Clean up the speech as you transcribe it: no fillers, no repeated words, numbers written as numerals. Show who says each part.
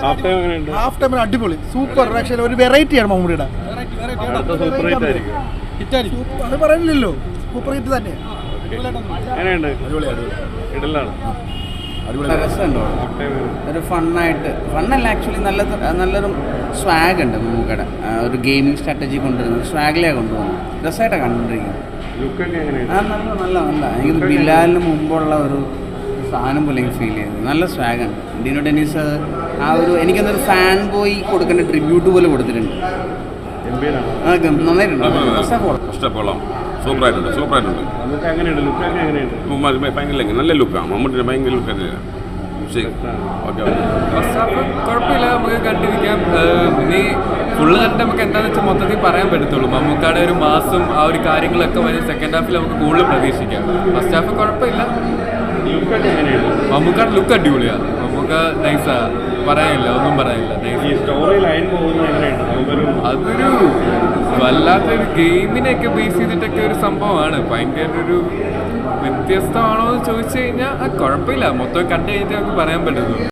Speaker 1: Half ടൈമിൽ അടിപൊളി super action, ഒരു വെറൈറ്റിയാണ് മമ്മൂടിയുടെ. അത് പറയുന്നില്ലല്ലോ, സൂപ്പർ ഹിറ്റ് തന്നെ.
Speaker 2: ഒരു ഫണ്ണല്ല ആക്ച്വലി. നല്ലൊരു സ്വാഗ് ഉണ്ട് മമ്മൂക്കയുടെ. ഒരു ഗെയിമിംഗ് സ്ട്രാറ്റജി കൊണ്ടുവരുന്നത് സ്വാഗിലാണ് കൊണ്ടുപോകുന്നത്. രസമായിട്ടാണ് കണ്ടുകൊണ്ടിരിക്കുന്നത്. നല്ല എനിക്ക് ബിലാലിന് മുമ്പുള്ള ഒരു സാധനം പോലെ എനിക്ക് ഫീൽ ചെയ്തത്. നല്ല സ്വാഗാണ്. ഡിനോ ഡെന്നീസ് ആ ഒരു എനിക്കൊന്നൊരു ഫാൻ ബോയ് കൊടുക്കേണ്ട ട്രിബ്യൂട്ട് പോലെ കൊടുത്തിട്ടുണ്ട്. നന്നായിട്ടുണ്ട്.
Speaker 3: സൂപ്പറായിട്ടുണ്ട്. ഭയങ്കര നല്ല ലുക്കാണ് മമ്മൂട്ടിയുടെ. ഭയങ്കര ലുക്ക് തന്നെയാണ്.
Speaker 4: കുഴപ്പമില്ല, നമുക്ക് കണ്ടിരിക്കാം. ഇനി ഫുള്ള് കണ്ടിട്ട് നമുക്ക് എന്താണെന്ന് വെച്ചാൽ മൊത്തത്തിൽ പറയാൻ പറ്റത്തുള്ളൂ. മമ്മൂക്കാടെ ഒരു മാസം ആ ഒരു കാര്യങ്ങളൊക്കെ വരും. സെക്കൻഡ് ഹാഫിൽ നമുക്ക് കൂടുതൽ പ്രതീക്ഷിക്കാം. ഫസ്റ്റ് ഹാഫ് കുഴപ്പമില്ല. മമ്മൂക്കാടെ ലുക്ക് അടിപൊളിയാണ്. മമ്മൂക്ക നൈസാ, പറയാനില്ല, ഒന്നും പറയാനില്ല. അതൊരു വല്ലാത്തൊരു ഗെയിമിനെയൊക്കെ ബേസ് ചെയ്തിട്ടൊക്കെ ഒരു സംഭവമാണ്. ഭയങ്കര ഒരു വ്യത്യസ്തമാണോ എന്ന് ചോദിച്ചു കഴിഞ്ഞാൽ കുഴപ്പമില്ല. മൊത്തം കണ്ടു കഴിഞ്ഞിട്ട് നമുക്ക് പറയാൻ പറ്റുന്നു.